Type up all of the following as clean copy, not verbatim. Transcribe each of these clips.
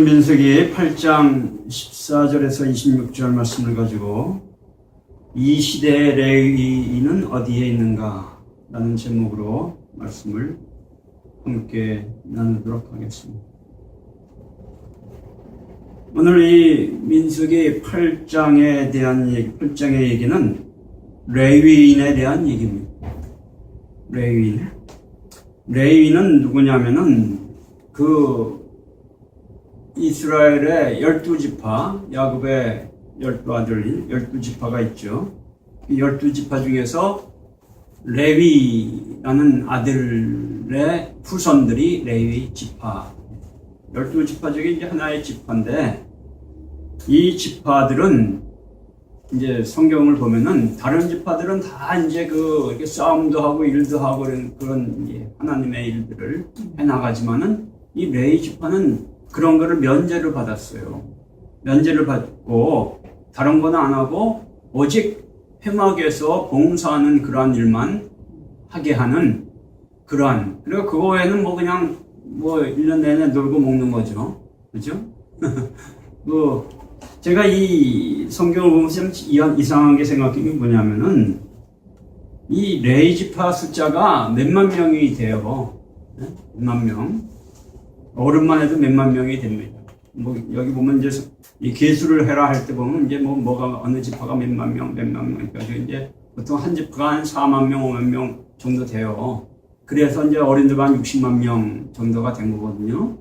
오늘은 민수기 8장 14절에서 26절 말씀을 가지고 이 시대의 레위인은 어디에 있는가 라는 제목으로 말씀을 함께 나누도록 하겠습니다. 오늘 이 민수기 8장에 대한 얘기, 8장의 얘기는 레위인에 대한 얘기입니다. 레위인은 누구냐면은 이스라엘의 12지파, 야곱의 12아들, 12지파가 있죠. 이 12지파 중에서 레위라는 아들의 후손들이 레위 지파. 12지파 중에 이제 하나의 지파인데, 이 지파들은 이제 성경을 보면은 다른 지파들은 다 이제 이렇게 싸움도 하고 일도 하고 그런 이제 하나님의 일들을 해나가지만은 이 레위 지파는 그런 거를 면제를 받았어요. 면제를 받고 다른 거는 안 하고 오직 회막에서 봉사하는 그러한 일만 하게 하는 그러한, 그리고 그거 외에는 그냥 1년 내내 놀고 먹는 거죠. 그죠? 제가 이 성경을 보면서 좀 이상한 게 생각한 게 뭐냐면은 이 레위 지파 숫자가 몇만 명이 돼요. 몇만 명. 어른만 해도 몇만 명이 됩니다. 여기 보면 이제 이 계수를 해라 할 때 보면 이제 뭐가 어느 지파가 몇만 명, 그러니까 이제 보통 한 지파가 한 4만 명, 5만 명 정도 돼요. 그래서 이제 어린들가 한 60만 명 정도가 된 거거든요.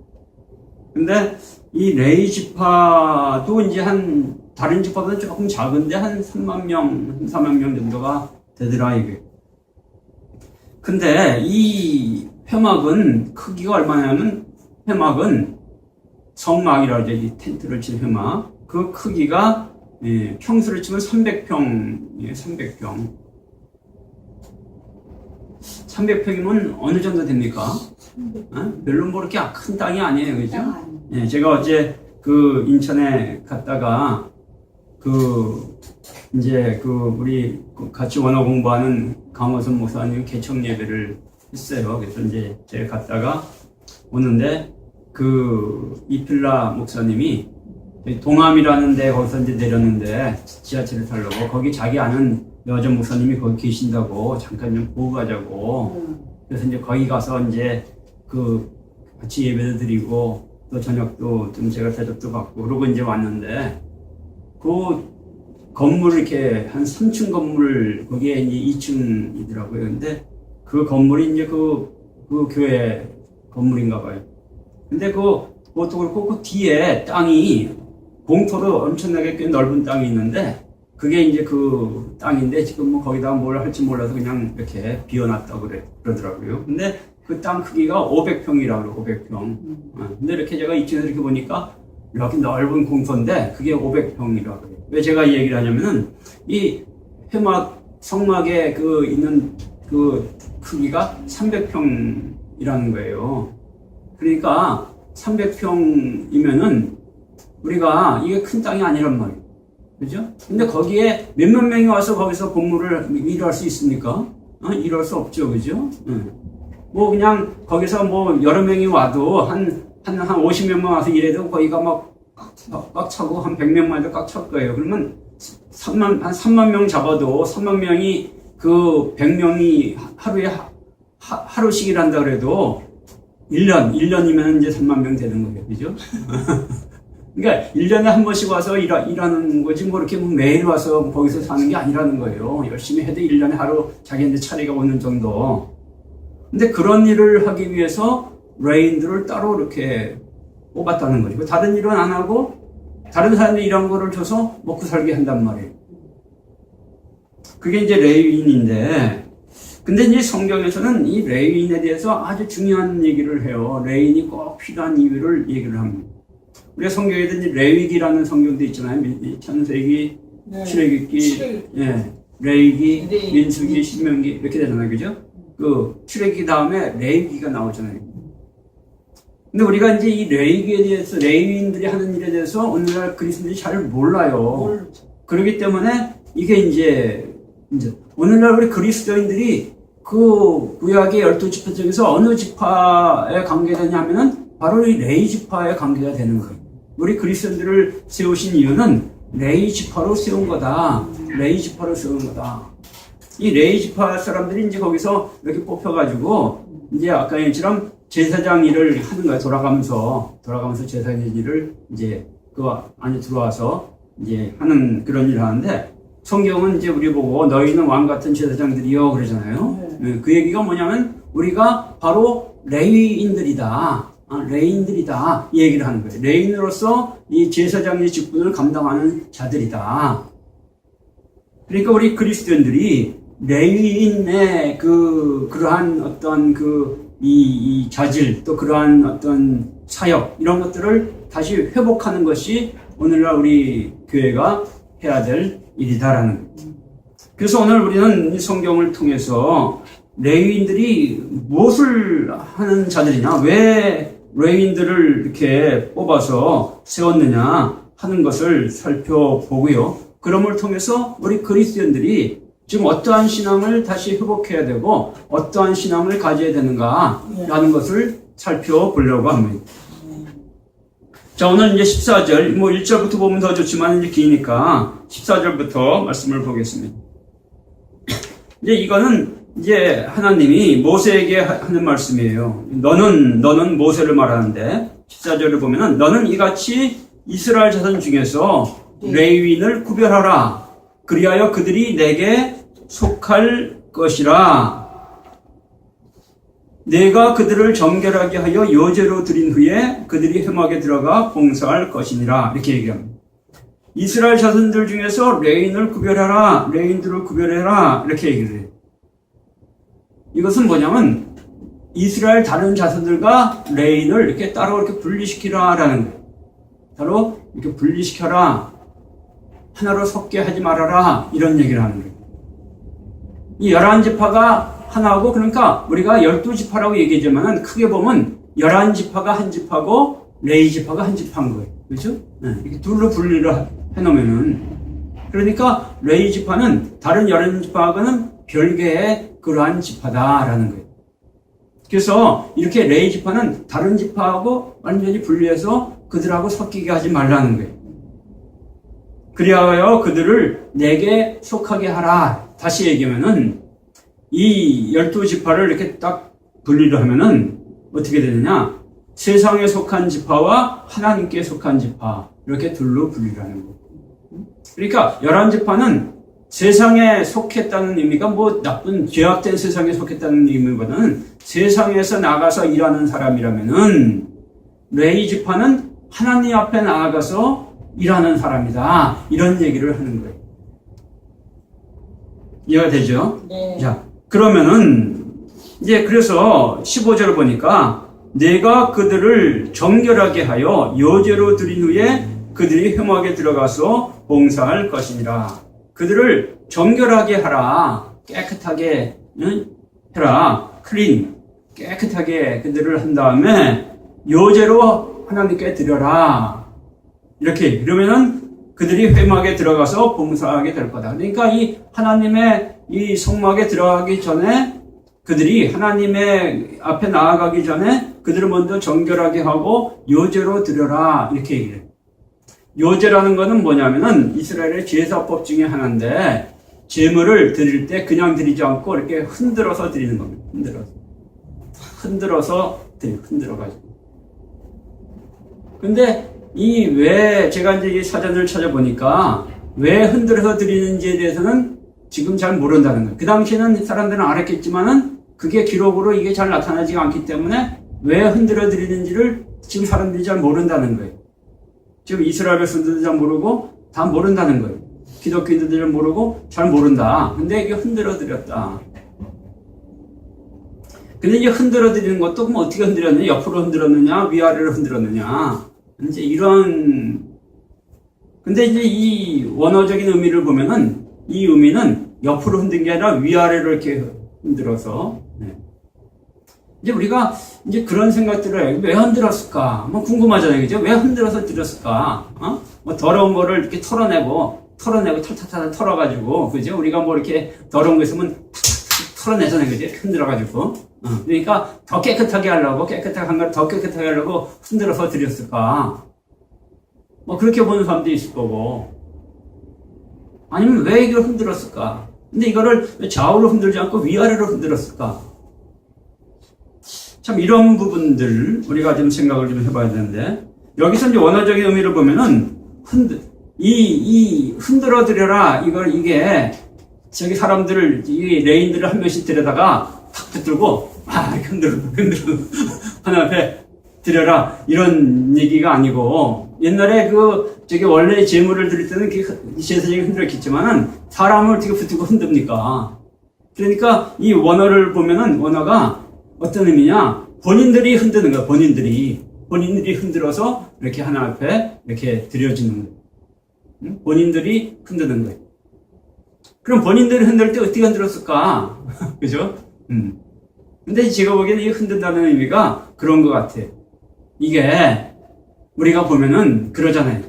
근데 이 레위 지파도 이제 다른 지파보다 조금 작은데 한 3만 명, 4만 명 정도가 되더라, 이게. 근데 이 회막은 크기가 얼마냐면, 회막은 성막이라고 하죠. 이 텐트를 친 회막. 그 크기가 평수를 치면 300평, 300평. 300평이면 어느 정도 됩니까? 별로 그렇게 큰 땅이 아니에요, 그죠? 제가 어제 인천에 갔다가 우리 같이 원어 공부하는 강호선 목사님 개척 예배를 했어요. 그래서 이제 제가 갔다가 오는데 이필라 목사님이 동암이라는 데 거기서 이제 내렸는데 지하철을 타려고 거기 자기 아는 여자 목사님이 거기 계신다고 잠깐 좀 보고 가자고. 그래서 이제 거기 가서 이제 같이 예배도 드리고 또 저녁도 좀 제가 대접도 받고 그러고 이제 왔는데 건물 이렇게 한 3층 건물 거기에 이제 2층이더라고요. 근데 그 건물이 이제 교회 건물인가 봐요. 근데 그것도 그렇고 그 뒤에 땅이 공터로 엄청나게 꽤 넓은 땅이 있는데 그게 이제 그 땅인데 지금 거기다가 뭘 할지 몰라서 그냥 이렇게 비워놨다고 그러더라고요. 근데 그 땅 크기가 500평이라고 그래요. 500평. 근데 이렇게 제가 2층에서 이렇게 보니까 이렇게 넓은 공터인데 그게 500평이라고 그래요. 왜 제가 이 얘기를 하냐면은 이 성막에 있는 크기가 300평이라는 거예요. 그러니까 300평이면은 우리가 이게 큰 땅이 아니란 말이에요. 그죠? 근데 거기에 몇만 명이 와서 거기서 공무를 일할 수 있습니까? 일할 수 없죠. 그죠? 그냥 거기서 여러 명이 와도 한 50명만 와서 일해도 거기가 꽉 차고 한 100명만 해도 꽉 찰 거예요. 그러면 한 3만 명 잡아도 3만 명이 100명이 하루에 하루씩 일한다 그래도 1년이면 이제 3만 명 되는 거예요. 그죠? 그러니까 1년에 한 번씩 와서 일하는 거지, 그렇게 매일 와서 거기서 사는 게 아니라는 거예요. 열심히 해도 1년에 하루 자기한테 차례가 오는 정도. 근데 그런 일을 하기 위해서 레위인들을 따로 이렇게 뽑았다는 거죠. 다른 일은 안 하고, 다른 사람들이 이런 거를 줘서 먹고 살게 한단 말이에요. 그게 이제 레위인인데, 근데 이제 성경에서는 이 레위인에 대해서 아주 중요한 얘기를 해요. 레위인이 꼭 필요한 이유를 얘기를 합니다. 우리가 성경에도 이제 레위기라는 성경도 있잖아요. 창세기, 출애굽기, 레위기, 민수기, 신명기 이렇게 되잖아요. 그죠? 출애굽기 다음에 레위기가 나오잖아요. 근데 우리가 이제 이 레위기에 대해서, 레위인들이 하는 일에 대해서 오늘날 그리스도인들이 잘 몰라요. 그렇기 때문에 이게 이제 오늘날 우리 그리스도인들이 구약의 12지파 중에서 어느 지파에 관계되냐면은 바로 이 레위 지파에 관계가 되는 거예요. 우리 그리스도인들을 세우신 이유는 레위 지파로 세운 거다. 레위 지파로 세운 거다. 이 레위 지파 사람들이 이제 거기서 이렇게 뽑혀가지고 이제 아까 얘기처럼 제사장 일을 하는 거야. 돌아가면서 제사장 일을 이제 그 안에 들어와서 이제 하는 그런 일을 하는데 성경은 이제 우리 보고 너희는 왕 같은 제사장들이요 그러잖아요. 그 얘기가 뭐냐면 우리가 바로 레위인들이다. 레위인들이다. 이 얘기를 하는 거예요. 레위인으로서 이 제사장의 직분을 감당하는 자들이다. 그러니까 우리 그리스도인들이 레위인의 그러한 어떤 이 자질 또 그러한 어떤 사역 이런 것들을 다시 회복하는 것이 오늘날 우리 교회가 해야 될 일이다라는 거예요. 그래서 오늘 우리는 이 성경을 통해서 레위인들이 무엇을 하는 자들이냐, 왜 레위인들을 이렇게 뽑아서 세웠느냐 하는 것을 살펴보고요. 그럼을 통해서 우리 그리스도인들이 지금 어떠한 신앙을 다시 회복해야 되고 어떠한 신앙을 가져야 되는가라는 것을 살펴보려고 합니다. 자, 오늘 이제 14절, 1절부터 보면 더 좋지만 이제 기니까 14절부터 말씀을 보겠습니다. 이제 이거는 이제 하나님이 모세에게 하는 말씀이에요. 너는 모세를 말하는데 14절을 보면은 너는 이같이 이스라엘 자손 중에서 레위인을 구별하라. 그리하여 그들이 내게 속할 것이라. 내가 그들을 정결하게 하여 요제로 드린 후에 그들이 회막에 들어가 봉사할 것이니라. 이렇게 얘기합니다. 이스라엘 자손들 중에서 레위인을 구별하라. 레위인들을 구별해라. 이렇게 얘기를 해요. 이것은 뭐냐면 이스라엘 다른 자손들과 레위인을 이렇게 따로 이렇게 분리시키라라는 거예요. 따로 이렇게 분리시켜라. 하나로 섞게 하지 말아라. 이런 얘기를 하는 거예요. 이 11지파가 하나고, 그러니까 우리가 12지파라고 얘기하지만 크게 보면 11지파가 한 지파고 레위 지파가 한 지파인 거예요. 그렇죠? 이렇게 둘로 분리를 해놓으면은, 그러니까 레위 지파는 다른 11지파하고는 별개의 그러한 지파다라는 거예요. 그래서 이렇게 레위 지파는 다른 지파하고 완전히 분리해서 그들하고 섞이게 하지 말라는 거예요. 그리하여 그들을 내게 속하게 하라. 다시 얘기하면은 이 12지파를 이렇게 딱 분리를 하면은 어떻게 되느냐? 세상에 속한 지파와 하나님께 속한 지파, 이렇게 둘로 분리를 하는 거예요. 그러니까 11지파는 세상에 속했다는 의미가 나쁜 죄악된 세상에 속했다는 의미보다는 세상에서 나가서 일하는 사람이라면은 레위 지파는 하나님 앞에 나아가서 일하는 사람이다. 이런 얘기를 하는 거예요. 이해가 되죠? 네. 자, 그러면은 이제 그래서 15절을 보니까 내가 그들을 정결하게 하여 요제로 드린 후에 그들이 회막에 들어가서 봉사할 것이니라. 그들을 정결하게 하라. 깨끗하게 해라. 클린. 깨끗하게 그들을 한 다음에 요제로 하나님께 드려라. 이렇게. 그러면은 그들이 회막에 들어가서 봉사하게 될 거다. 그러니까 이 하나님의 이 성막에 들어가기 전에 그들이 하나님의 앞에 나아가기 전에 그들을 먼저 정결하게 하고 요제로 드려라. 이렇게 얘기를 해요. 요제라는 것은 뭐냐면은 이스라엘의 제사법 중에 하나인데 제물을 드릴 때 그냥 드리지 않고 이렇게 흔들어서 드리는 겁니다. 흔들어가지고. 근데 왜 제가 이제 이 사전을 찾아보니까 왜 흔들어서 드리는지에 대해서는 지금 잘 모른다는 거예요. 그 당시에는 사람들은 알았겠지만은 그게 기록으로 이게 잘 나타나지 않기 때문에 왜 흔들어 드리는지를 지금 사람들이 잘 모른다는 거예요. 지금 이스라엘 백성들도 잘 모르고 다 모른다는 거예요. 기독교인들도 잘 모르고 잘 모른다. 근데 이게 흔들어 드렸다. 근데 이제 흔들어 드리는 것도 그럼 어떻게 흔들었느냐? 옆으로 흔들었느냐? 위아래로 흔들었느냐? 이제 근데 이제 이 원어적인 의미를 보면은 이 의미는 옆으로 흔든 게 아니라 위아래로 이렇게 흔들어서. 이제 우리가 이제 그런 생각들을 해요. 왜 흔들었을까? 궁금하잖아요. 그죠? 왜 흔들어서 드렸을까? 더러운 거를 이렇게 털어내고 털 털어가지고, 그죠? 우리가 이렇게 더러운 거 있으면 털어내잖아요. 그죠? 흔들어가지고. 그러니까 더 깨끗하게 하려고, 깨끗하게 한 걸 더 깨끗하게 하려고 흔들어서 드렸을까? 그렇게 보는 사람도 있을 거고. 아니면 왜 이걸 흔들었을까? 근데 이거를 왜 좌우로 흔들지 않고 위아래로 흔들었을까? 참 이런 부분들 우리가 좀 생각을 좀 해봐야 되는데, 여기서 이제 원어적인 의미를 보면은 흔들어 드려라, 이게 저기 사람들을, 이 레인들을 한 명씩 들여다가 탁 붙들고 이렇게 흔들어 하나 앞에 드려라, 이런 얘기가 아니고, 옛날에 저기 원래 제물을 드릴 때는 제사장이 흔들었겠지만은 사람을 어떻게 붙들고 흔듭니까? 그러니까 이 원어를 보면은, 원어가 어떤 의미냐? 본인들이 흔드는 거야, 본인들이 흔들어서 이렇게 하나 앞에 이렇게 드려지는 거예요. 본인들이 흔드는 거예요. 그럼 본인들이 흔들 때 어떻게 흔들었을까? 그죠? 근데 제가 보기에는 이 흔든다는 의미가 그런 것 같아요. 이게 우리가 보면은 그러잖아요.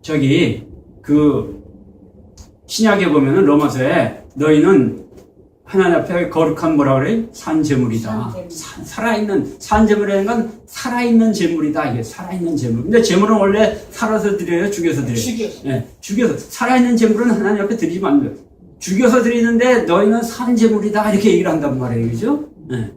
저기 신약에 보면은 로마서에 너희는 하나님 앞에 거룩한 뭐라 그래? 산제물이다. 살아있는, 산제물이라는 건 살아있는 제물이다. 이게 살아있는 제물. 근데 제물은 원래 살아서 드려요? 죽여서 드려요? 죽여서. 네, 죽여서. 살아있는 제물은 하나님 앞에 드리면 안 돼요. 죽여서 드리는데 너희는 산제물이다. 이렇게 얘기를 한단 말이에요. 그죠? 네.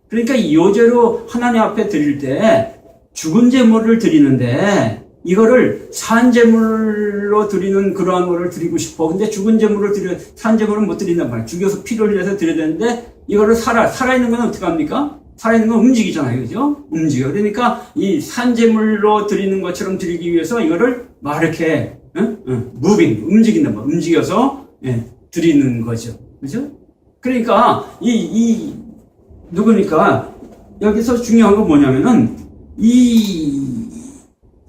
그러니까 이 요제로 하나님 앞에 드릴 때 죽은 제물을 드리는데, 이거를 산제물로 드리는 그러한 거를 드리고 싶어. 근데 죽은 제물을 산제물은 못 드린단 말이야. 죽여서 피를 흘려서 드려야 되는데, 이거를 살아있는 건 어떻게 합니까? 살아있는 건 움직이잖아요. 그죠? 움직여. 그러니까 이 산제물로 드리는 것처럼 드리기 위해서 이거를 막 이렇게, 무빙, 움직인단 말이야. 움직여서, 드리는 거죠. 그죠? 그러니까, 누구니까, 여기서 중요한 건 뭐냐면은,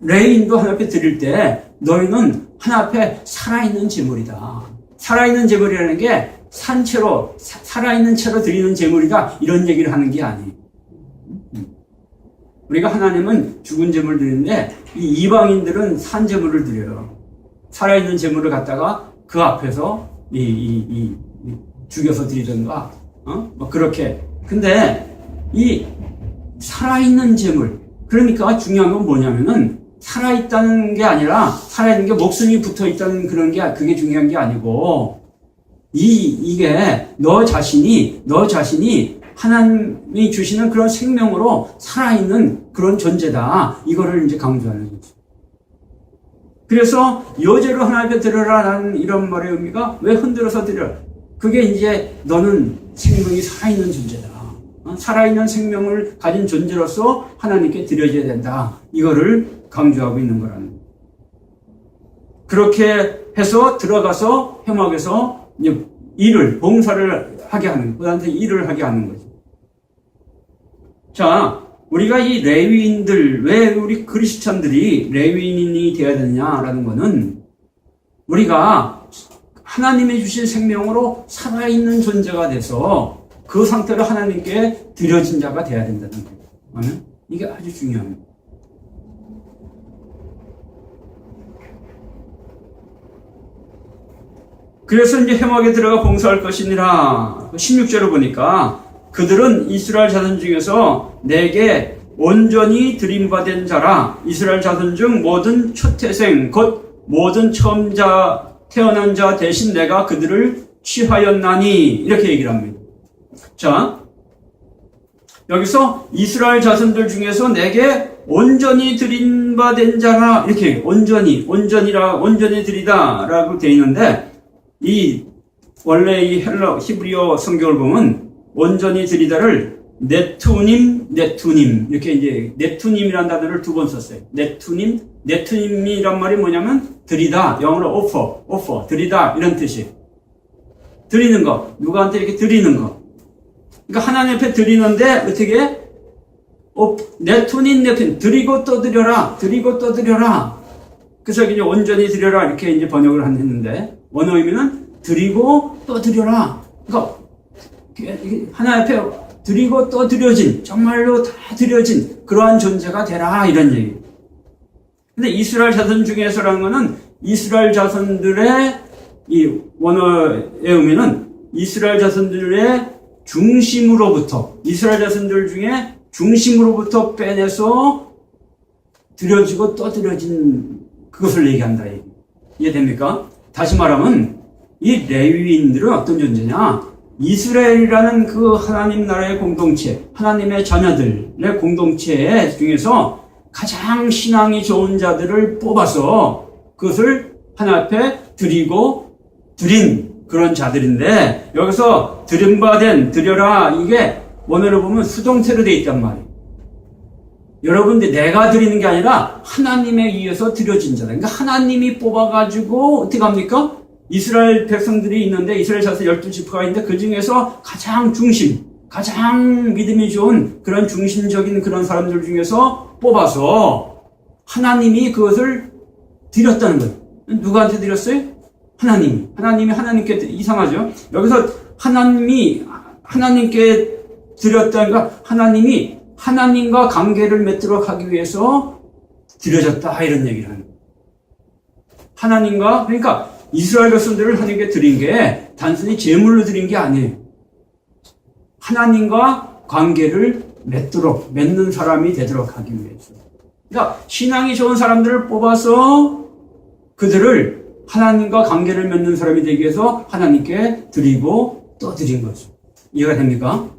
레인도 하나 앞에 드릴 때 너희는 하나 앞에 살아있는 제물이다. 살아있는 제물이라는 게 산채로, 살아있는 채로 드리는 제물이다, 이런 얘기를 하는 게 아니에요. 우리가 하나님은 죽은 제물을 드리는데 이 이방인들은 산 제물을 드려요. 살아있는 제물을 갖다가 그 앞에서 죽여서 드리던가 뭐 그렇게. 근데 이 살아있는 제물, 그러니까 중요한 건 뭐냐면은 살아있다는 게 아니라, 살아있는 게 목숨이 붙어 있다는 그게 중요한 게 아니고, 이게 너 자신이 하나님이 주시는 그런 생명으로 살아있는 그런 존재다. 이거를 이제 강조하는 거죠. 그래서 요제로 하나님께 드려라라는 이런 말의 의미가, 왜 흔들어서 드려? 그게 이제 너는 생명이 살아있는 존재다. 살아있는 생명을 가진 존재로서 하나님께 드려져야 된다. 이거를 강조하고 있는 거라는 거예요. 그렇게 해서 들어가서 회막에서 이제 봉사를 하게 하는, 그한테 일을 하게 하는 거죠. 자, 우리가 이 레위인들, 왜 우리 크리스천들이 레위인이 되어야 되느냐라는 거는, 우리가 하나님이 주신 생명으로 살아있는 존재가 돼서 그 상태로 하나님께 드려진 자가 돼야 된다는 거예요. 아멘? 이게 아주 중요합니다. 그래서 이제 회막에 들어가 봉사할 것이니라. 16절을 보니까 그들은 이스라엘 자손 중에서 내게 온전히 드림받은 자라. 이스라엘 자손 중 모든 초태생 곧 모든 처음자 태어난 자 대신 내가 그들을 취하였나니, 이렇게 얘기를 합니다. 자, 여기서 이스라엘 자손들 중에서 내게 온전히 드림받은 자라, 이렇게 온전히 드리다라고 되어 있는데, 원래 이 히브리어 성경을 보면 온전히 드리다를 네투님 이렇게 이제 네투님이라는 단어를 두 번 썼어요. 네투님이란 말이 뭐냐면 드리다, 영어로 offer 드리다, 이런 뜻이에요. 드리는 거, 누구한테 이렇게 드리는 거. 그러니까 하나님 앞에 드리는데 어떻게? 네투님 드리고 또 드려라. 그래서 이제 온전히 드려라, 이렇게 이제 번역을 했는데, 원어 의미는 드리고 또 드려라. 그러니까 하나님 앞에 드리고 또 드려진, 정말로 다 드려진 그러한 존재가 되라, 이런 얘기. 근데 이스라엘 자손 중에서라는 거는 이스라엘 자손들의 이 원어의 의미는 이스라엘 자손들의 중심으로부터, 이스라엘 자손들 중에 중심으로부터 빼내서 드려지고 또 드려진 그것을 얘기한다. 이해됩니까? 다시 말하면 이 레위인들은 어떤 존재냐? 이스라엘이라는 그 하나님 나라의 공동체, 하나님의 자녀들의 공동체 중에서 가장 신앙이 좋은 자들을 뽑아서 그것을 하나 앞에 드린 그런 자들인데, 여기서 드려라, 이게 원어로 보면 수동태로 되어 있단 말이에요. 여러분들 내가 드리는 게 아니라 하나님에 의해서 드려진 자다. 그러니까 하나님이 뽑아가지고 어떻게 합니까? 이스라엘 백성들이 있는데, 이스라엘 자손 12지파가 있는데 그 중에서 가장 믿음이 좋은 그런 중심적인 그런 사람들 중에서 뽑아서 하나님이 그것을 드렸다는 거예요. 누구한테 드렸어요? 하나님께 이상하죠? 여기서 하나님께 드렸다니까 하나님이 하나님과 관계를 맺도록 하기 위해서 드려졌다, 이런 얘기를 하는 거예요. 그러니까 이스라엘 백성들을 하나님께 드린 게 단순히 제물로 드린 게 아니에요. 하나님과 관계를 맺는 사람이 되도록 하기 위해서. 그러니까 신앙이 좋은 사람들을 뽑아서 그들을 하나님과 관계를 맺는 사람이 되기 위해서 하나님께 드리고 또 드린 거죠. 이해가 됩니까?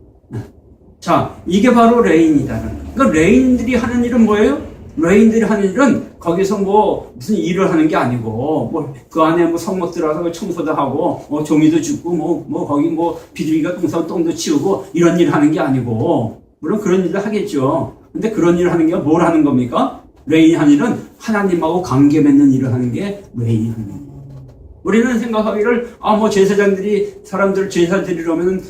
자, 이게 바로 레인이다라는 거예요. 그러니까 레인들이 하는 일은 뭐예요? 레인들이 하는 일은 거기서 무슨 일을 하는 게 아니고, 그 안에 성목 들어가서 청소도 하고, 종이도 줍고, 거기 비둘기가 똥도 치우고, 이런 일 하는 게 아니고, 물론 그런 일도 하겠죠. 근데 그런 일을 하는 게 뭘 하는 겁니까? 레인이 하는 일은 하나님하고 관계 맺는 일을 하는 게 레인이 하는 겁니다. 우리는 생각하기를, 제사장들이 사람들 제사 드리려면,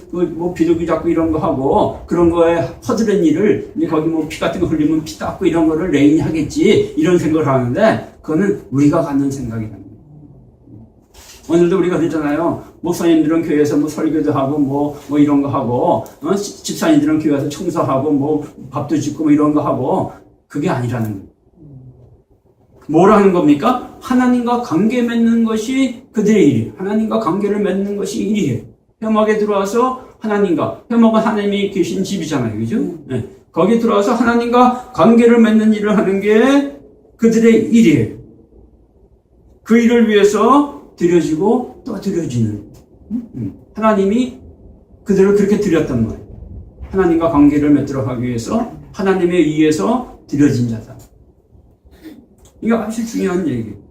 비둘기 잡고 이런 거 하고, 그런 거에 허드렛 일을, 거기 피 같은 거 흘리면 피 닦고 이런 거를 레인이 하겠지, 이런 생각을 하는데, 그거는 우리가 갖는 생각이랍니다. 오늘도 우리가 그랬잖아요. 목사님들은 교회에서 설교도 하고, 이런 거 하고, 집사님들은 교회에서 청소하고, 밥도 짓고 이런 거 하고, 그게 아니라는 거예요. 뭘 하는 겁니까? 하나님과 관계 맺는 것이 그들의 일이에요. 하나님과 관계를 맺는 것이 일이에요. 회막에 들어와서 회막은 하나님이 계신 집이잖아요. 그죠? 네. 거기 들어와서 하나님과 관계를 맺는 일을 하는 게 그들의 일이에요. 그 일을 위해서 드려지고 또 드려지는. 하나님이 그들을 그렇게 드렸단 말이에요. 하나님과 관계를 맺도록 하기 위해서 하나님에 의해서 드려진 자다. 이게 아주 중요한 얘기예요.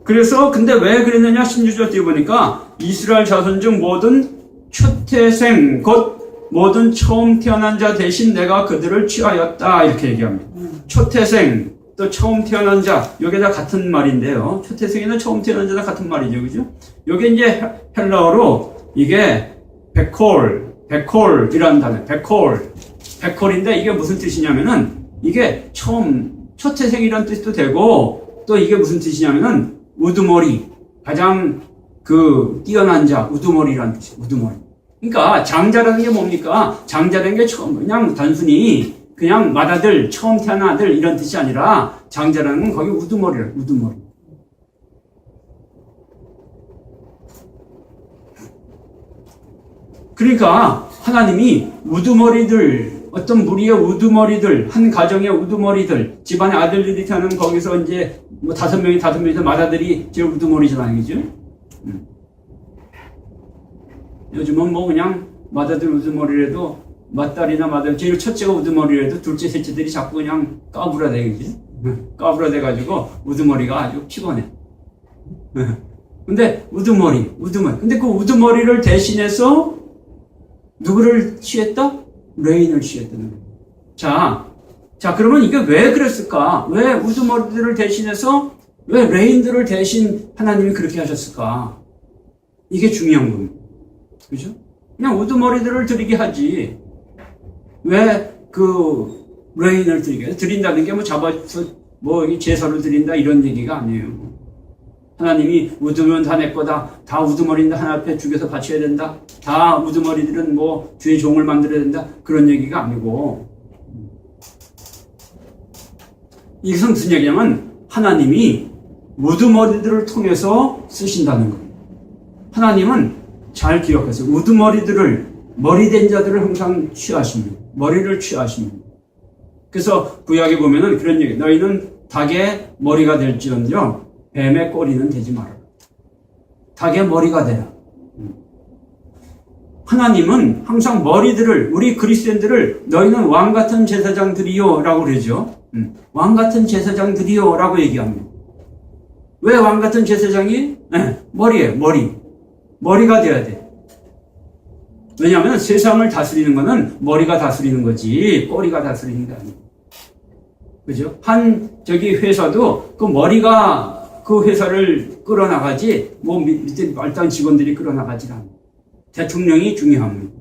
그래서 근데 왜 그랬느냐? 16절 뒤에 보니까 이스라엘 자손 중 모든 초태생 곧 모든 처음 태어난 자 대신 내가 그들을 취하였다, 이렇게 얘기합니다. 초태생 또 처음 태어난 자, 여기다 같은 말인데요. 초태생이나 처음 태어난 자다 같은 말이죠, 그죠? 여기 이제 헬라어로 이게 베콜이라는 단어, 베콜인데 이게 무슨 뜻이냐면은 이게 초태생이라는 뜻도 되고, 또 이게 무슨 뜻이냐면은 우두머리, 가장 뛰어난 자, 우두머리라는 뜻이에요. 우두머리. 그러니까 장자라는 게 뭡니까? 장자라는 게 그냥 단순히 그냥 맏아들, 처음 태어난 아들 이런 뜻이 아니라, 장자라는 건 거기 우두머리래요. 우두머리. 그러니까 하나님이 어떤 무리의 우두머리들, 한 가정의 우두머리들, 집안의 아들들이 태어나면 거기서 이제 5명에서 맏아들이 제일 우두머리잖아요. 그죠? 요즘은 그냥 맏아들 우두머리라도, 맏딸이나 맏아들, 제일 첫째가 우두머리라도 둘째, 셋째들이 자꾸 그냥 까불어대, 그지? 까불어대가지고 우두머리가 아주 피곤해. 근데 우두머리. 근데 그 우두머리를 대신해서 누구를 취했다? 레인을 취했다는 거예요. 자, 그러면 이게 왜 그랬을까? 왜 우두머리들을 대신해서, 왜 레인들을 대신 하나님이 그렇게 하셨을까? 이게 중요한 겁니다. 그죠? 그냥 우두머리들을 드리게 하지. 왜 레인을 드리게 해요? 드린다는 게 제사를 드린다 이런 얘기가 아니에요. 하나님이 우두면 다 내 거다. 다 우두머리인데 하나 앞에 죽여서 바쳐야 된다. 다 우두머리들은 주의 종을 만들어야 된다. 그런 얘기가 아니고. 이것은 무슨 얘기냐면 하나님이 우두머리들을 통해서 쓰신다는 거예요. 하나님은 잘 기억하세요. 우두머리들을, 머리된 자들을 항상 취하십니다. 머리를 취하십니다. 그래서 구약에 보면은 그런 얘기, 너희는 닭의 머리가 될지언정 뱀의 꼬리는 되지 마라. 닭의 머리가 되라. 하나님은 항상 머리들을, 우리 그리스도인들을 너희는 왕 같은 제사장들이요 라고 그러죠. 왕 같은 제사장들이요 라고 얘기합니다. 왜 왕 같은 제사장이? 네, 머리예요. 머리가 돼야 돼. 왜냐하면 세상을 다스리는 거는 머리가 다스리는 거지 꼬리가 다스리는 게 아니에요. 그죠? 저기 회사도 그 머리가 그 회사를 끌어나가지 뭐 밑에 말단 직원들이 끌어나가지 않아요. 대통령이 중요합니다.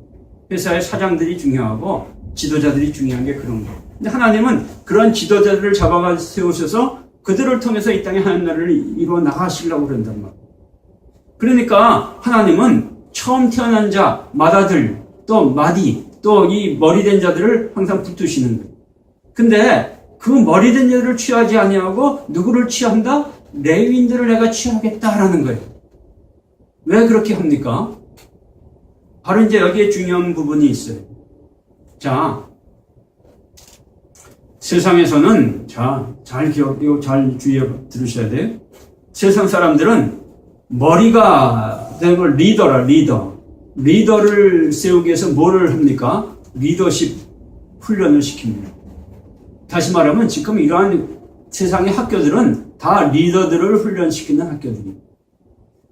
회사의 사장들이 중요하고 지도자들이 중요한 게 그런 거예요. 근데 하나님은 그런 지도자들을 잡아가 세우셔서 그들을 통해서 이 땅에 하나님 나라를 이루어 나가시려고 그런단 말이에요. 그러니까 하나님은 처음 태어난 자, 맏아들, 또 맏이, 또 이 머리된 자들을 항상 붙드시는 거예요. 근데 그 머리된 자들을 취하지 아니하고 누구를 취한다? 레위인들을 내가 취하겠다라는 거예요. 왜 그렇게 합니까? 바로 이제 여기에 중요한 부분이 있어요. 자, 세상에서는, 잘 주의해 들으셔야 돼요. 세상 사람들은 머리가 되는 걸 리더를 세우기 위해서 뭐를 합니까? 리더십 훈련을 시킵니다. 다시 말하면 지금 이러한 세상의 학교들은 다 리더들을 훈련시키는 학교들이에요.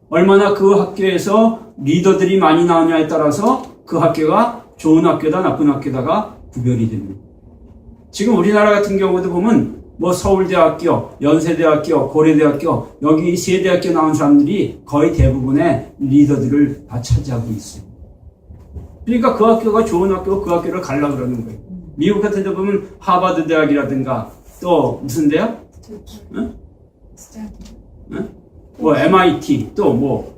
얼마나 그 학교에서 리더들이 많이 나오냐에 따라서 그 학교가 좋은 학교다 나쁜 학교다가 구별이 됩니다. 지금 우리나라 같은 경우도 보면 뭐 서울대학교, 연세대학교, 고려대학교 여기 세 대학교 나온 사람들이 거의 대부분의 리더들을 다 차지하고 있어요. 그러니까 그 학교가 좋은 학교고 그 학교를 가려고 그러는 거예요. 미국 같은 데 보면 하버드 대학이라든가 또 무슨 대학? 응? 응? 뭐 MIT 또 뭐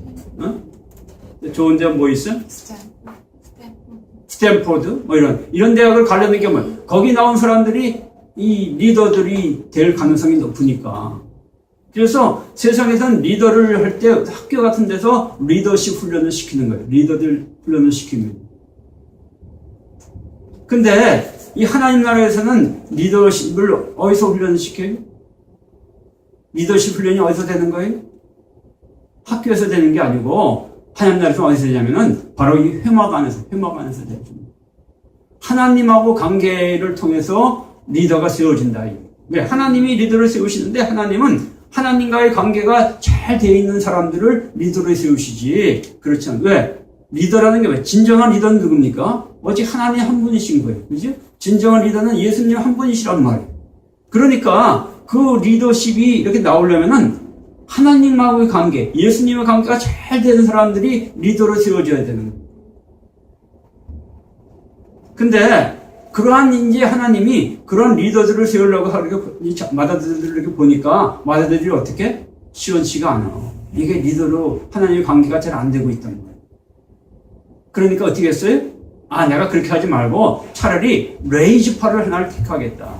좋은 데 뭐 있어? 스탠포드 뭐 이런 대학을 가려는 게 뭐야? 거기 나온 사람들이 이 리더들이 될 가능성이 높으니까. 그래서 세상에서는 리더를 할 때 학교 같은 데서 리더십 훈련을 시키는 거예요. 리더들 훈련을 시킵니다. 근데 이 하나님 나라에서는 리더십을 어디서 훈련을 시켜요? 리더십 훈련이 어디서 되는 거예요? 학교에서 되는 게 아니고 하나님 나라에서 어디서 되냐면은 바로 이 회막안에서 되죠. 하나님하고 관계를 통해서 리더가 세워진다. 왜? 하나님이 리더를 세우시는데 하나님은 하나님과의 관계가 잘 되어 있는 사람들을 리더로 세우시지. 그렇지 않아요. 왜? 리더라는 게 왜? 진정한 리더는 누굽니까? 오직 하나님 한 분이신 거예요. 그죠? 진정한 리더는 예수님 한 분이시란 말이에요. 그러니까 그 리더십이 이렇게 나오려면은 하나님하고의 관계, 예수님의 관계가 잘 되는 사람들이 리더로 세워져야 되는 거예요. 근데 그러한 이제 하나님이 그런 리더들을 세우려고 하려고 맏아들들을 이렇게 보니까 맏아들들이 어떻게? 시원치가 않아. 이게 리더로 하나님의 관계가 잘 안 되고 있다는 거예요. 그러니까 어떻게 했어요? 내가 그렇게 하지 말고 차라리 레이즈파를 하나를 택하겠다.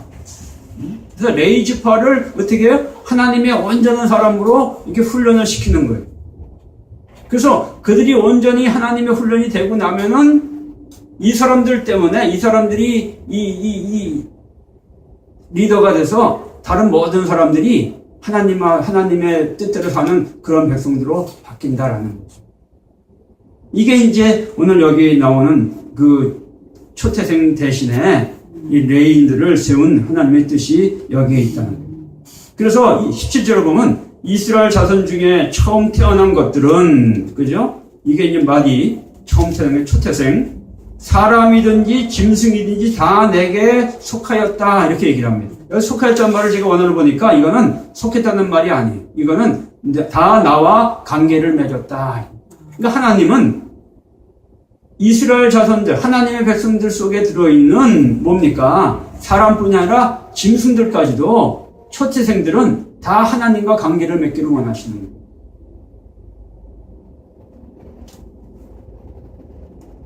그래서 레이즈파를 어떻게 해요? 하나님의 온전한 사람으로 이렇게 훈련을 시키는 거예요. 그래서 그들이 온전히 하나님의 훈련이 되고 나면은 이 사람들 때문에 이 사람들이 이 리더가 돼서 다른 모든 사람들이 하나님의 뜻대로 사는 그런 백성들로 바뀐다라는 거죠. 이게 이제 오늘 여기 나오는 그 초태생 대신에 이 레인들을 세운 하나님의 뜻이 여기에 있다는 거예요. 그래서 17절을 보면 이스라엘 자손 중에 처음 태어난 것들은, 그죠? 이게 이제 맏이 처음 태어난 초태생, 사람이든지 짐승이든지 다 내게 속하였다 이렇게 얘기를 합니다. 여기 속하였다는 말을 제가 원어를 보니까 이거는 속했다는 말이 아니에요. 이거는 다 나와 관계를 맺었다. 그러니까 하나님은 이스라엘 자손들, 하나님의 백성들 속에 들어있는 뭡니까? 사람뿐이 아니라 짐승들까지도 초태생들은 다 하나님과 관계를 맺기를 원하시는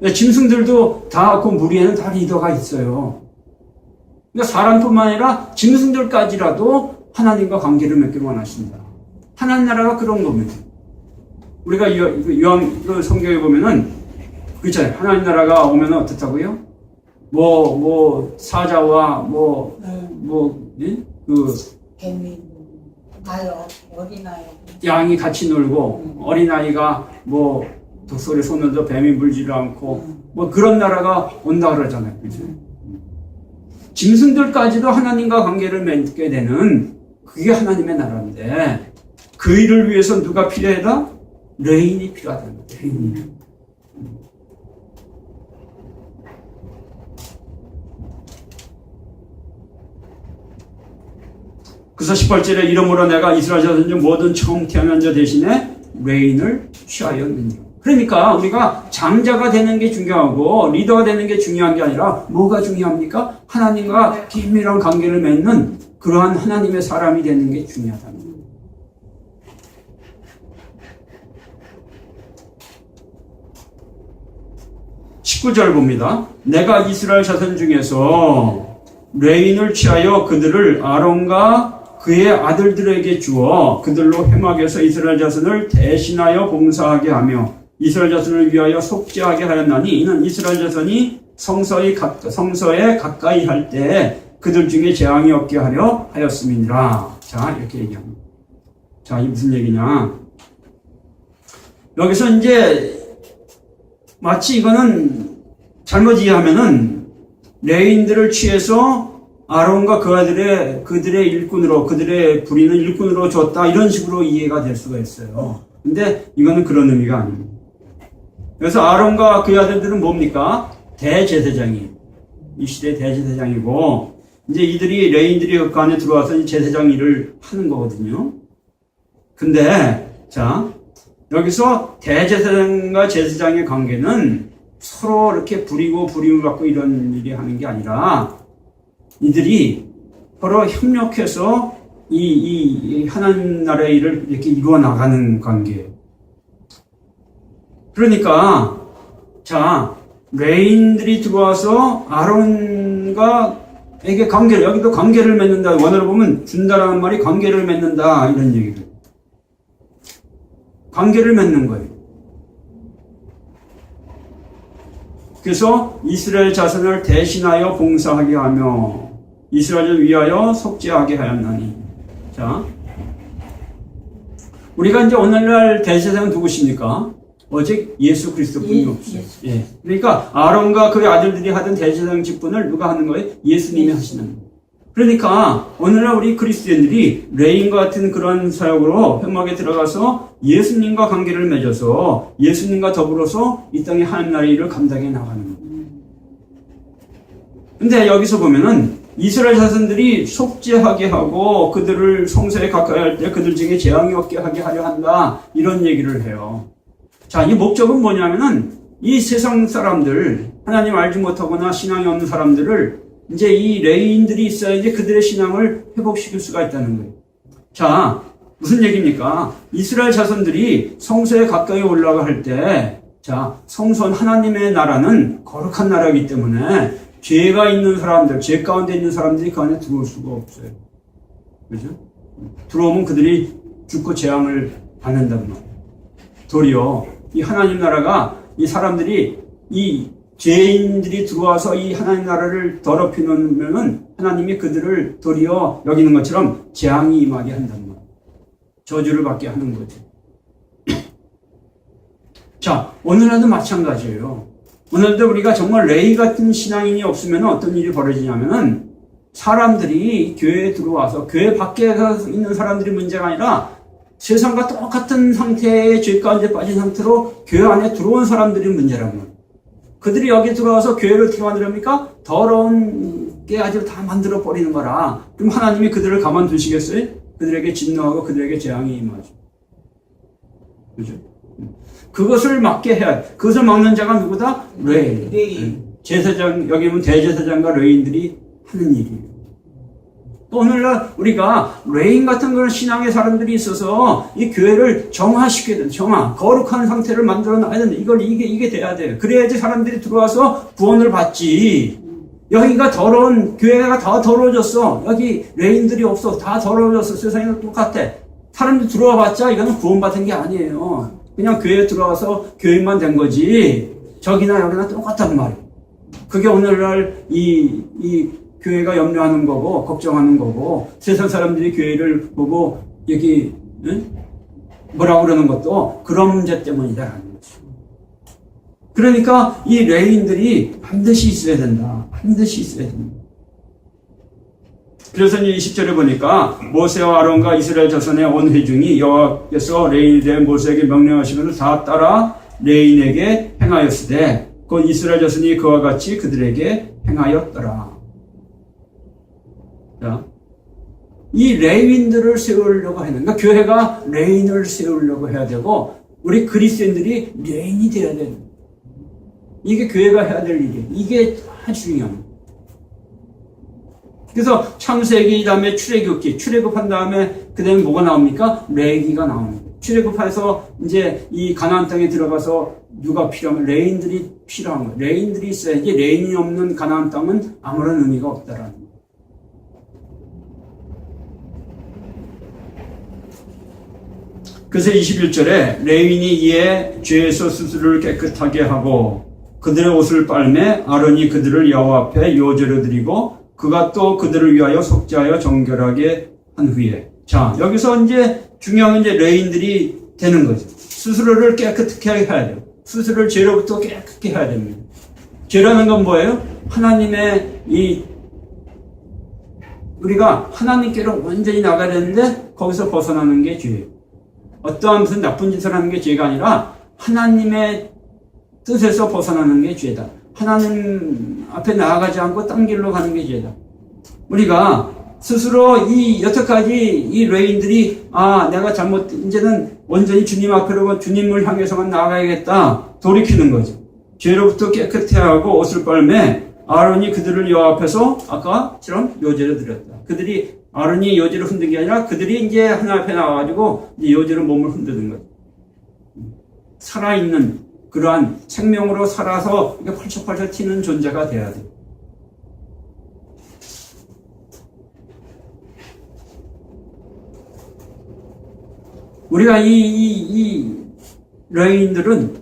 거예요. 짐승들도 다 그 무리에는 다 리더가 있어요. 그러니까 사람뿐만 아니라 짐승들까지라도 하나님과 관계를 맺기를 원하신다. 하나님 나라가 그런 겁니다. 우리가 요한 성경에 보면은 그렇잖아요. 하나님 나라가 오면 어떻다고요? 사자와 예? 개미, 아유, 어린아이. 양이 같이 놀고, 어린아이가 독소리 쏘면서 뱀이 물지를 않고, 그런 나라가 온다 그러잖아요. 그죠? 짐승들까지도 하나님과 관계를 맺게 되는 그게 하나님의 나라인데, 그 일을 위해서 누가 필요하다? 레인이 필요하다는 거예요. 레인이. 그래서 18절에 이러므로 내가 이스라엘 자손 중 모든 처음 태어난 자 대신에 레인을 취하였느니라. 그러니까 우리가 장자가 되는 게 중요하고 리더가 되는 게 중요한 게 아니라 뭐가 중요합니까? 하나님과 긴밀한 관계를 맺는 그러한 하나님의 사람이 되는 게 중요하다는 거예요. (19절) 봅니다. 내가 이스라엘 자손 중에서 레인을 취하여 그들을 아론과 그의 아들들에게 주어 그들로 회막에서 이스라엘 자손을 대신하여 봉사하게 하며 이스라엘 자손을 위하여 속죄하게 하였나니 이는 이스라엘 자손이 성서에 가까이 할 때 그들 중에 재앙이 없게 하려 하였음이니라. 자, 이렇게 얘기합니다. 자, 이 무슨 얘기냐? 여기서 이제 마치 이거는 잘못 이해하면은 레인들을 취해서 아론과 그들의 일꾼으로, 그들의 부리는 일꾼으로 줬다, 이런 식으로 이해가 될 수가 있어요. 근데 이거는 그런 의미가 아닙니다. 그래서 아론과 그의 아들들은 뭡니까? 대제사장이. 이 시대의 대제사장이고, 이제 이들이, 레인들이 그 안에 들어와서 제사장 일을 하는 거거든요. 근데, 자, 여기서 대제사장과 제사장의 관계는 서로 이렇게 부림을 받고 이런 일이 하는 게 아니라, 이들이 서로 협력해서 이 하나님 나라의 일을 이렇게 이루어 나가는 관계예요. 그러니까 자, 레인들이 들어와서 아론과 에게 관계를, 여기도 관계를 맺는다. 원어로 보면 준다라는 말이 관계를 맺는다, 이런 얘기를. 관계를 맺는 거예요. 그래서 이스라엘 자손을 대신하여 봉사하게 하며 이스라엘을 위하여 속죄하게 하였나니. 자, 우리가 이제 오늘날 대제사장은 누구십니까? 오직 예수 그리스도뿐이 없어요. 예. 그러니까 아론과 그의 아들들이 하던 대제사장 직분을 누가 하는 거예요? 예수님이 하시는 거예요. 그러니까 오늘날 우리 그리스도인들이 레인과 같은 그런 사역으로 회막에 들어가서 예수님과 관계를 맺어서 예수님과 더불어서 이 땅의 하나님 나라의 일을 감당해 나가는 거예요. 근데 여기서 보면은 이스라엘 자손들이 속죄하게 하고 그들을 성소에 가까이 할 때 그들 중에 재앙이 없게 하게 하려 한다, 이런 얘기를 해요. 자, 이 목적은 뭐냐면은 이 세상 사람들, 하나님 알지 못하거나 신앙이 없는 사람들을 이제 이 레인들이 있어야지 그들의 신앙을 회복시킬 수가 있다는 거예요. 자, 무슨 얘기입니까? 이스라엘 자손들이 성소에 가까이 올라가 할 때, 자, 성소는 하나님의 나라는 거룩한 나라이기 때문에 죄가 있는 사람들, 죄 가운데 있는 사람들이 그 안에 들어올 수가 없어요. 그죠? 들어오면 그들이 죽고 재앙을 받는단 말이에요. 도리어 이 하나님 나라가 이 사람들이, 이 죄인들이 들어와서 이 하나님 나라를 더럽히면은 하나님이 그들을 도리어 여기는 것처럼 재앙이 임하게 한단 말이에요. 저주를 받게 하는 거죠. 자, 오늘날도 마찬가지예요. 오늘도 우리가 정말 레이 같은 신앙인이 없으면 어떤 일이 벌어지냐면은 사람들이 교회에 들어와서 교회 밖에 있는 사람들이 문제가 아니라 세상과 똑같은 상태의 죄 가운데 빠진 상태로 교회 안에 들어온 사람들이 문제란 말이에요. 그들이 여기 들어와서 교회를 어떻게 만들합니까? 더러운 게 아주 다 만들어 버리는 거라. 그럼 하나님이 그들을 가만두시겠어요? 그들에게 진노하고 그들에게 재앙이 임하죠. 그죠? 그것을 막게 해야, 그것을 막는 자가 누구다? 레인. 제사장, 여기 보면 대제사장과 레인들이 하는 일이에요. 또 오늘날 우리가 레인 같은 그런 신앙의 사람들이 있어서 이 교회를 정화시켜야 된다. 거룩한 상태를 만들어 놔야 된다. 이게 돼야 돼요. 그래야지 사람들이 들어와서 구원을 받지. 여기가 더러운, 교회가 다 더러워졌어. 여기 레인들이 없어. 다 더러워졌어. 세상이랑 똑같아. 사람들 들어와 봤자 이거는 구원받은 게 아니에요. 그냥 교회에 들어와서 교인만 된 거지. 저기나 여기나 똑같단 말이에요. 그게 오늘날 이 교회가 염려하는 거고, 걱정하는 거고, 세상 사람들이 교회를 보고, 여기, 응? 뭐라고 그러는 것도 그런 문제 때문이다라는 거죠. 그러니까 이 레위인들이 반드시 있어야 된다. 반드시 있어야 된다. 그래서 이제 20절에 보니까 모세와 아론과 이스라엘 자손의 온 회중이 여호와께서 레위인에 대해 모세에게 명령하시면서 다 따라 레위인에게 행하였으되 곧 이스라엘 자손이 그와 같이 그들에게 행하였더라. 자, 이 레위인들을 세우려고 하는, 그러니까 교회가 레위인을 세우려고 해야 되고 우리 그리스도인들이 레위인이 되어야 되는 거예요. 이게 교회가 해야 될 일이에요. 이게 아주 중요합니다. 그래서 창세기 다음에 출애굽기, 출애굽한 다음에 그 다음에 뭐가 나옵니까? 레위기가 나옵니다. 출애굽해서 이제 이 가나안 땅에 들어가서 누가 필요하면 레위인들이 필요한 거예요. 레위인들이 있어야지 레위인이 없는 가나안 땅은 아무런 의미가 없다라는 거예요. 그래서 21절에 레위인이 이에 죄에서 스스로를 깨끗하게 하고 그들의 옷을 빨매 아론이 그들을 여호와 앞에 요제로 드리고 그가 또 그들을 위하여 속죄하여 정결하게 한 후에, 자 여기서 이제 중요한 건 이제 레위인들이 되는 거죠. 스스로를 깨끗하게 해야 돼요. 스스로를 죄로부터 깨끗하게 해야 됩니다. 죄라는 건 뭐예요? 하나님의 우리가 하나님께로 완전히 나가야 되는데 거기서 벗어나는 게 죄예요. 어떠한 무슨 나쁜 짓을 하는 게 죄가 아니라 하나님의 뜻에서 벗어나는 게 죄다. 하나님 앞에 나아가지 않고 딴 길로 가는 게 죄다. 우리가 스스로 여태까지 이 레위인들이 내가 이제는 온전히 주님 앞으로 주님을 향해서만 나아가야겠다 돌이키는 거죠. 죄로부터 깨끗해 하고 옷을 빨매 아론이 그들을 여호와 앞에서 아까처럼 요제를 드렸다. 아론이 요제를 흔든 게 아니라 그들이 이제 하나님 앞에 나와가지고 이제 요제로 몸을 흔드는 거죠. 살아있는 그러한 생명으로 살아서 이렇게 펄쩍펄쩍 튀는 존재가 돼야 돼. 우리가 이 레위인들은,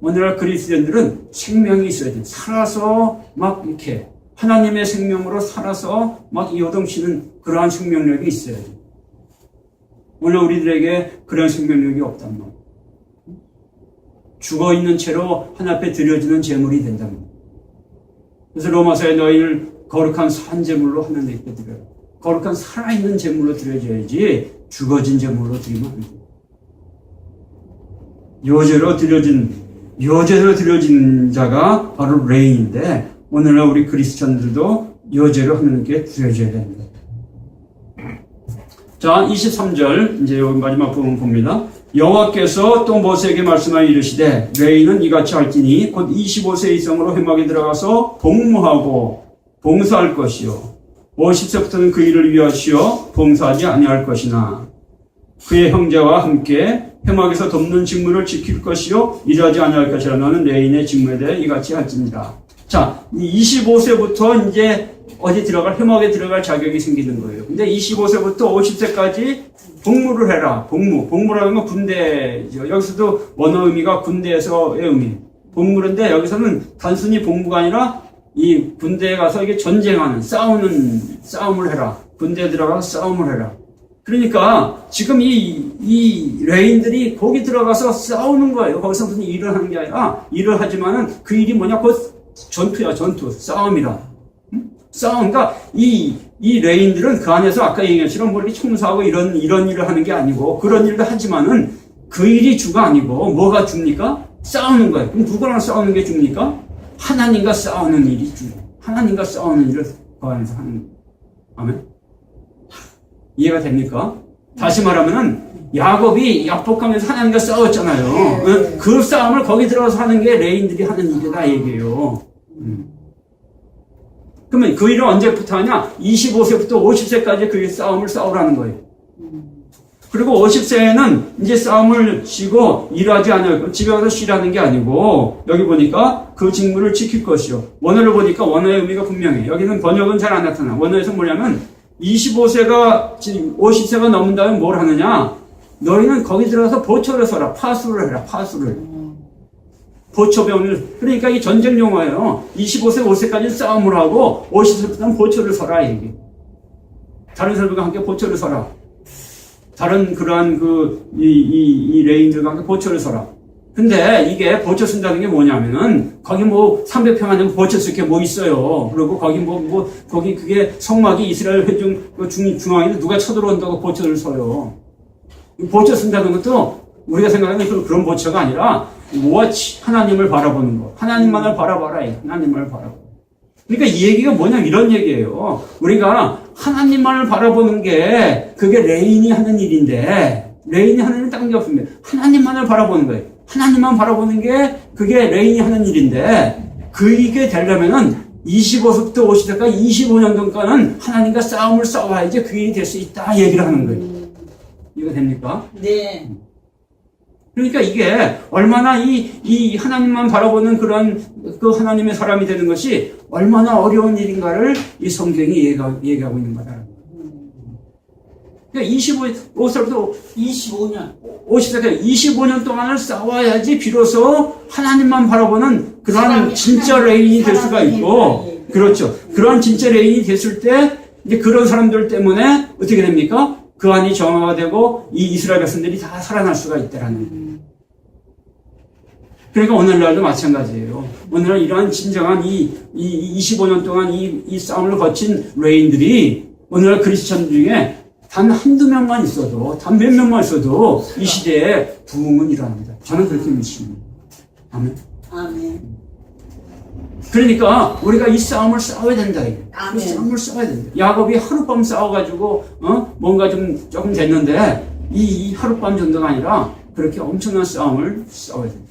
오늘날 그리스도인들은 생명이 있어야 돼. 살아서 막 이렇게 하나님의 생명으로 살아서 막 요동치는 그러한 생명력이 있어야 돼. 오늘 우리들에게 그런 생명력이 없단 말이야. 죽어있는 채로 하나님 앞에 드려지는 제물이 된답니다. 그래서 로마서에 너희를 거룩한 산제물로 하나님께 드려라. 거룩한 살아있는 제물로 드려줘야지 죽어진 제물로 드리면 안 돼. 요제로 드려진 자가 바로 레위인인데 오늘날 우리 그리스천들도 요제로 하나님께 드려줘야 됩니다. 자, 23절 이제 여기 마지막 부분 봅니다. 여호와께서 또 모세에게 말씀하여 이르시되 레위인은 이같이 할지니 곧 25세 이상으로 회막에 들어가서 복무하고 봉사할 것이요 50세부터는 그 일을 위하시어 봉사하지 아니할 것이나 그의 형제와 함께 회막에서 돕는 직무를 지킬 것이요 일하지 아니할 것이라. 너는 레위인의 직무에 대해 이같이 할지니라. 자, 25세부터 이제 회막에 들어갈 자격이 생기는 거예요. 근데 25세부터 50세까지 복무를 해라. 복무라는 건 군대죠. 여기서도 원어 의미가 군대에서의 의미. 복무인데 여기서는 단순히 복무가 아니라 이 군대에 가서 이게 전쟁하는, 싸움을 해라. 군대에 들어가서 싸움을 해라. 그러니까 지금 이 레위인들이 거기 들어가서 싸우는 거예요. 거기서 무슨 일을 하는 게 아니라 일을 하지만은 그 일이 뭐냐? 곧 전투야, 전투. 싸움이라. 싸움. 그러니까 이 레위인들은 그 안에서 아까 얘기한 것처럼 뭐 이렇게 청소하고 이런 일을 하는 게 아니고 그런 일도 하지만은 그 일이 주가 아니고 뭐가 줍니까? 싸우는 거예요. 그럼 누구랑 싸우는 게 줍니까? 하나님과 싸우는 일이 주. 하나님과 싸우는 일을 그 안에서 하는 거예요. 아멘. 이해가 됩니까? 다시 말하면은 야곱이 약복하면서 하나님과 싸웠잖아요. 그 싸움을 거기 들어가서 하는 게 레위인들이 하는 일이다 얘기예요. 그러면 그 일을 언제부터 하냐? 25세부터 50세까지 그 싸움을 싸우라는 거예요. 그리고 50세에는 이제 싸움을 쉬고 일하지 않을, 집에 가서 쉬라는 게 아니고 여기 보니까 그 직무를 지킬 것이요. 원어를 보니까 원어의 의미가 분명해. 여기는 번역은 잘 안 나타나. 원어에서 뭐냐면 25세가 지금 50세가 넘는다면 뭘 하느냐? 너희는 거기 들어가서 보초를 서라. 파수를 해라. 파수를. 보초 배우는, 그러니까 이 전쟁 용어예요. 25세, 5세까지 싸움을 하고 50세부터는 보초를 서라, 이게. 다른 사람들과 함께 보초를 서라. 다른 그러한 이 레인들과 함께 보초를 서라. 근데 이게 보초 쓴다는 게 뭐냐면은, 거기 뭐 300평 안에 보초 쓸 게 뭐 있어요. 그리고 거기 거기 그게 성막이 이스라엘 회중, 중앙에 누가 쳐들어온다고 보초를 서요. 보초 쓴다는 것도 우리가 생각하는 그런 보초가 아니라, 워치, 하나님을 바라보는 거. 하나님만을 바라봐라. 하나님만을 바라봐. 그러니까 이 얘기가 뭐냐, 이런 얘기예요. 우리가 하나님만을 바라보는 게, 그게 레인이 하는 일인데, 레인이 하는 일은 다른 게 없습니다. 하나님만을 바라보는 거예요. 하나님만 바라보는 게, 그게 레인이 하는 일인데, 그게 되려면은 25세부터 50세까지 25년 동안은 하나님과 싸움을 싸워야지 그 일이 될 수 있다, 얘기를 하는 거예요. 이거 됩니까? 네. 그러니까 이게 얼마나 이 하나님만 바라보는 그런 그 하나님의 사람이 되는 것이 얼마나 어려운 일인가를 이 성경이 얘기하고 있는 거다. 그러니까 25세부터 25년. 50세까지 25년 동안을 싸워야지 비로소 하나님만 바라보는 그런 진짜 레인이 될 수가 있고, 그렇죠. 그런 진짜 레인이 됐을 때 이제 그런 사람들 때문에 어떻게 됩니까? 그 안이 정화가 되고 이 이스라엘 백성들이 다 살아날 수가 있다라는 거예요. 그러니까 오늘날도 마찬가지예요. 오늘날 이러한 진정한 이 25년 동안 이 싸움을 거친 레인들이 오늘날 크리스천 중에 단 한두 명만 있어도, 단 몇 명만 있어도 이 시대에 부흥은 일어납니다. 저는 그렇게 믿습니다. 아멘. 아멘. 그러니까 우리가 이 싸움을 싸워야 된다. 아멘. 이 싸움을 싸워야 된다. 야곱이 하룻밤 싸워가지고 뭔가 조금 됐는데 이 하룻밤 정도가 아니라 그렇게 엄청난 싸움을 싸워야 된다.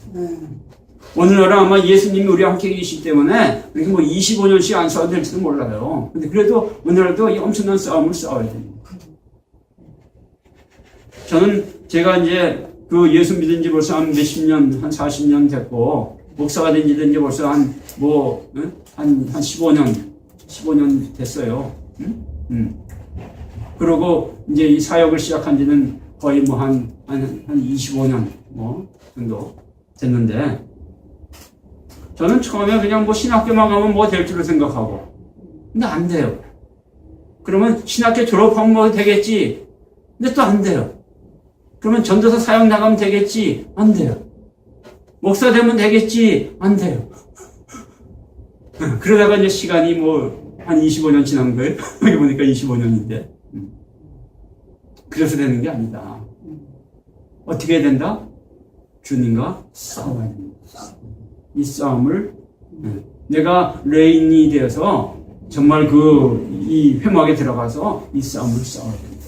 오늘날은 아마 예수님이 우리와 함께 계시기 때문에 이렇게 뭐 25년씩 안 싸워도 될지도 몰라요. 근데 그래도 오늘날도 이 엄청난 싸움을 싸워야 됩니다. 저는 제가 이제 그 예수 믿은 지 벌써 한 몇십 년, 한 40년 됐고, 목사가 된 지 벌써 한 15년 됐어요. 그리고 이제 이 사역을 시작한 지는 거의 뭐 한 25년 정도 됐는데, 저는 처음에 그냥 뭐 신학교만 가면 뭐 될 줄을 생각하고, 근데 안 돼요. 그러면 신학교 졸업하면 뭐 되겠지. 근데 또 안 돼요. 그러면 전도사 사역 나가면 되겠지? 안 돼요. 목사 되면 되겠지? 안 돼요. 그러다가 이제 시간이 뭐 한 25년 지난 거예요. 여기 보니까 25년인데. 그래서 되는 게 아니다. 어떻게 해야 된다? 주님과 싸워야 됩니다. 이 싸움을 내가 레인이 되어서 정말 이 회막에 들어가서 이 싸움을 싸워야 됩니다.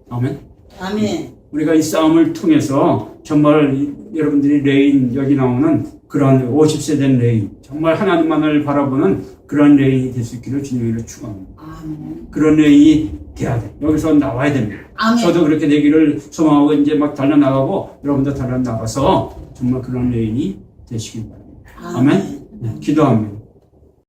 아멘. 아멘. 우리가 이 싸움을 통해서 정말 여러분들이 레인, 여기 나오는 그런 50세 된 레인, 정말 하나님만을 바라보는 그런 레인이 될 수 있기를 주님으로 축원합니다. 아멘. 그런 레인이 돼야 돼. 여기서 나와야 됩니다. 아멘. 저도 그렇게 되기를 소망하고 이제 막 달려나가고 여러분도 달려나가서 정말 그런 레인이 되시길 바랍니다. 아멘. 네, 기도합니다.